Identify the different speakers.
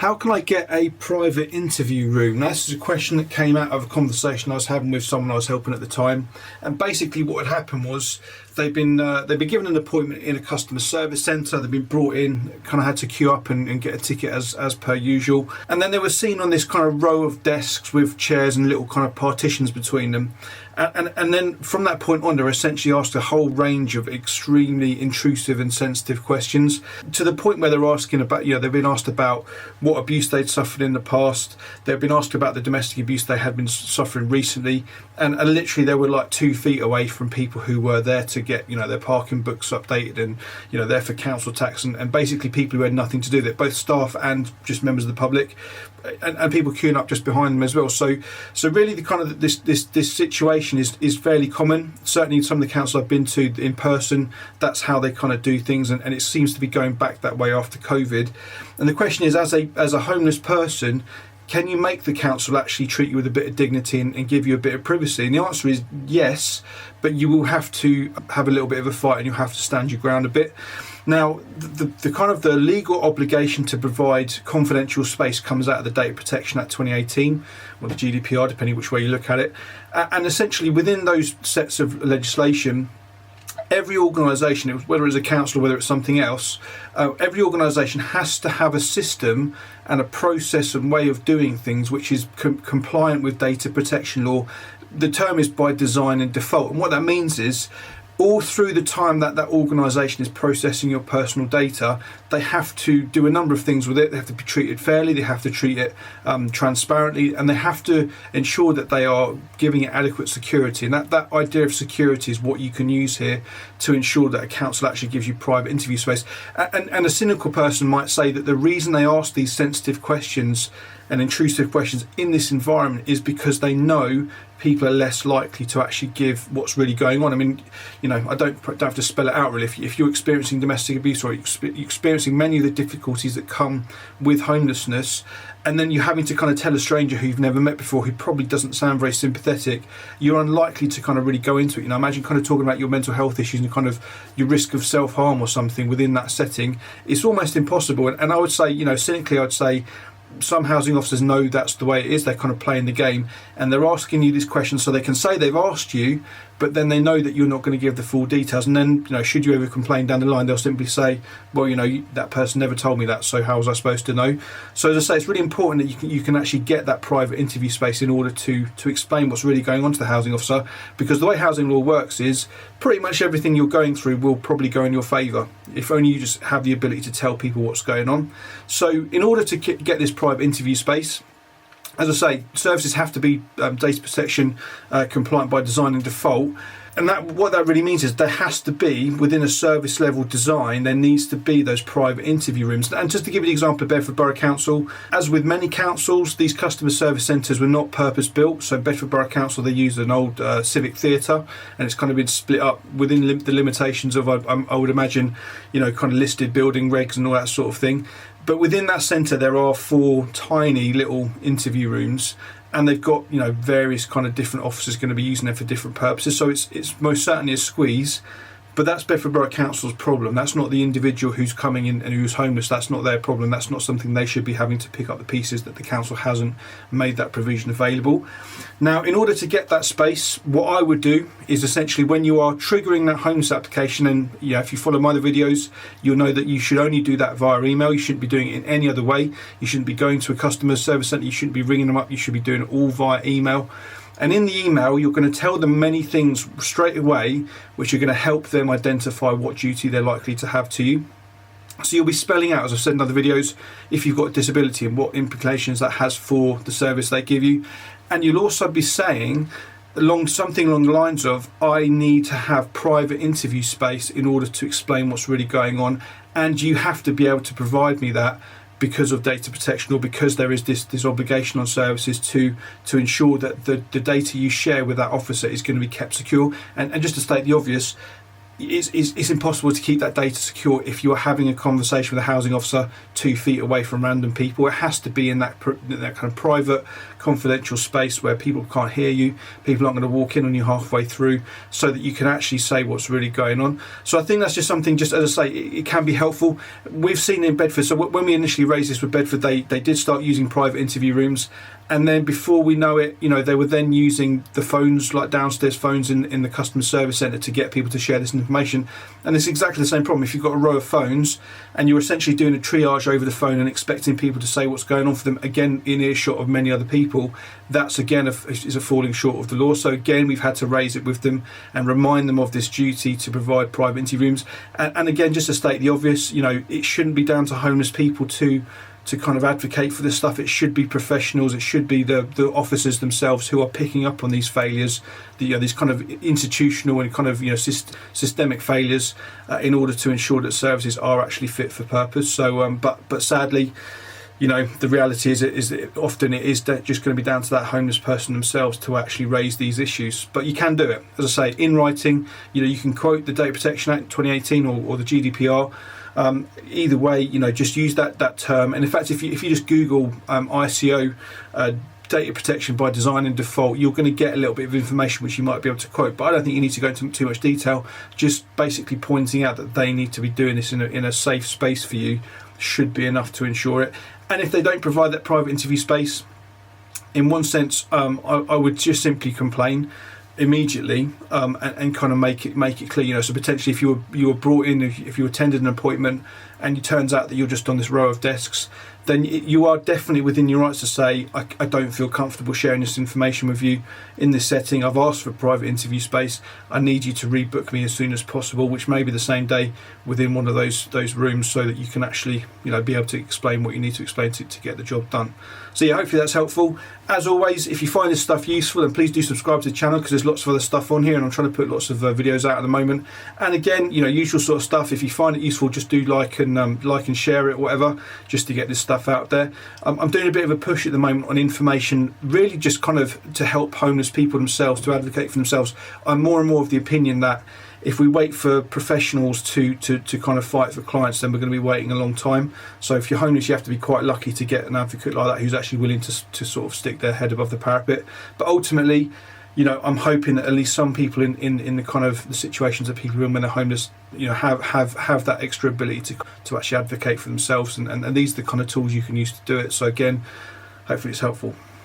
Speaker 1: How can I get a private interview room? Now, this is a question that came out of a conversation I was having with someone I was helping at the time. And basically what had happened was they've been given an appointment in a customer service centre. They've been brought in, kind of had to queue up and get a ticket as per usual. And then they were seen on this kind of row of desks with chairs and little kind of partitions between them. And then from that point on, they're essentially asked a whole range of extremely intrusive and sensitive questions, to the point where they're asking about, they've been asked about what abuse they'd suffered in the past. They've been asked about the domestic abuse they had been suffering recently. And literally they were like 2 feet away from people who were there to get, their parking books updated and, there for council tax and basically people who had nothing to do with it, both staff and just members of the public. And people queuing up just behind them as well. So really the kind of this situation is fairly common. Certainly in some of the councils I've been to in person, that's how they kind of do things, and it seems to be going back that way after COVID. And the question is, as a homeless person, can you make the council actually treat you with a bit of dignity and give you a bit of privacy? And the answer is yes, but you will have to have a little bit of a fight and you'll have to stand your ground a bit. Now, the kind of the legal obligation to provide confidential space comes out of the Data Protection Act 2018, or the GDPR, depending which way you look at it. And essentially within those sets of legislation, every organisation, whether it's a council or whether it's something else, every organisation has to have a system and a process and way of doing things which is compliant with data protection law. The term is by design and default. And what that means is, all through the time that organisation is processing your personal data, they have to do a number of things with it. They have to be treated fairly, they have to treat it transparently, and they have to ensure that they are giving it adequate security. And that idea of security is what you can use here to ensure that a council actually gives you private interview space. And a cynical person might say that the reason they ask these sensitive questions and intrusive questions in this environment is because they know people are less likely to actually give what's really going on. I mean, I don't have to spell it out really. If you're experiencing domestic abuse or you're experiencing many of the difficulties that come with homelessness, and then you're having to kind of tell a stranger who you've never met before, who probably doesn't sound very sympathetic, you're unlikely to kind of really go into it. Imagine kind of talking about your mental health issues and kind of your risk of self-harm or something within that setting. It's almost impossible. And I would say, cynically, I'd say some housing officers know that's the way it is. They're kind of playing the game, and they're asking you these questions so they can say they've asked you, but then they know that you're not going to give the full details. And then, should you ever complain down the line, they'll simply say, well, that person never told me that, so how was I supposed to know? So as I say, it's really important that you can actually get that private interview space in order to explain what's really going on to the housing officer, because the way housing law works is pretty much everything you're going through will probably go in your favour, if only you just have the ability to tell people what's going on. So in order to get this private interview space, as I say, services have to be data protection compliant by design and default. And what that really means is there has to be, within a service level design, there needs to be those private interview rooms. And just to give you the example of Bedford Borough Council, as with many councils, these customer service centres were not purpose built. So Bedford Borough Council, they used an old civic theatre, and it's kind of been split up within the limitations of, I would imagine, kind of listed building regs and all that sort of thing. But within that centre, there are 4 tiny little interview rooms, and they've got various kind of different officers going to be using them for different purposes. So it's most certainly a squeeze. But that's Bedford Borough Council's problem. That's not the individual who's coming in and who's homeless. That's not their problem. That's not something they should be having to pick up the pieces that the council hasn't made that provision available. Now, in order to get that space, what I would do is essentially, when you are triggering that homeless application, and if you follow my other videos, you'll know that you should only do that via email. You shouldn't be doing it in any other way. You shouldn't be going to a customer service centre. You shouldn't be ringing them up. You should be doing it all via email. And in the email, you're going to tell them many things straight away, which are going to help them identify what duty they're likely to have to you. So you'll be spelling out, as I've said in other videos, if you've got a disability and what implications that has for the service they give you. And you'll also be saying something along the lines of, I need to have private interview space in order to explain what's really going on, and you have to be able to provide me that because of data protection, or because there is this obligation on services to ensure that the data you share with that officer is going to be kept secure. And just to state the obvious, it's impossible to keep that data secure if you are having a conversation with a housing officer 2 feet away from random people. It has to be in that kind of private, confidential space where people can't hear you, people aren't going to walk in on you halfway through, so that you can actually say what's really going on. So I think that's just something, just as I say, it can be helpful. We've seen in Bedford, so when we initially raised this with Bedford, they did start using private interview rooms. And then before we know it, they were then using the phones, like downstairs phones in the customer service centre, to get people to share this information. And it's exactly the same problem. If you've got a row of phones and you're essentially doing a triage over the phone and expecting people to say what's going on for them, again, in earshot of many other people, that's again is a falling short of the law. So again, we've had to raise it with them and remind them of this duty to provide private interview rooms. And again, just to state the obvious, it shouldn't be down to homeless people to kind of advocate for this stuff. It should be professionals. It should be the officers themselves who are picking up on these failures, these kind of institutional and kind of systemic failures, in order to ensure that services are actually fit for purpose. So, but sadly, the reality is that often it is just going to be down to that homeless person themselves to actually raise these issues. But you can do it, as I say, in writing. You can quote the Data Protection Act 2018 or the GDPR. Either way, just use that term. And in fact, if you just Google ICO data protection by design and default, you're going to get a little bit of information which you might be able to quote. But I don't think you need to go into too much detail. Just basically pointing out that they need to be doing this in a safe space for you should be enough to ensure it. And if they don't provide that private interview space, in one sense, I would just simply complain immediately, and kind of make it clear. So potentially, if you were brought in, if you attended an appointment and it turns out that you're just on this row of desks, then you are definitely within your rights to say, I don't feel comfortable sharing this information with you in this setting. I've asked for private interview space. I need you to rebook me as soon as possible, which may be the same day within one of those rooms, so that you can actually be able to explain what you need to explain to get the job done. So yeah, hopefully that's helpful. As always, if you find this stuff useful, then please do subscribe to the channel, because there's lots of other stuff on here, and I'm trying to put lots of videos out at the moment. And again, usual sort of stuff. If you find it useful, just do like and share it, whatever, just to get this stuff out there. I'm doing a bit of a push at the moment on information, really just kind of to help homeless people themselves, to advocate for themselves. I'm more and more of the opinion that if we wait for professionals to kind of fight for clients, then we're going to be waiting a long time. So if you're homeless, you have to be quite lucky to get an advocate like that who's actually willing to sort of stick their head above the parapet. But ultimately, I'm hoping that at least some people in the kind of the situations that people are in when they're homeless, have that extra ability to actually advocate for themselves. And these are the kind of tools you can use to do it. So again, hopefully it's helpful.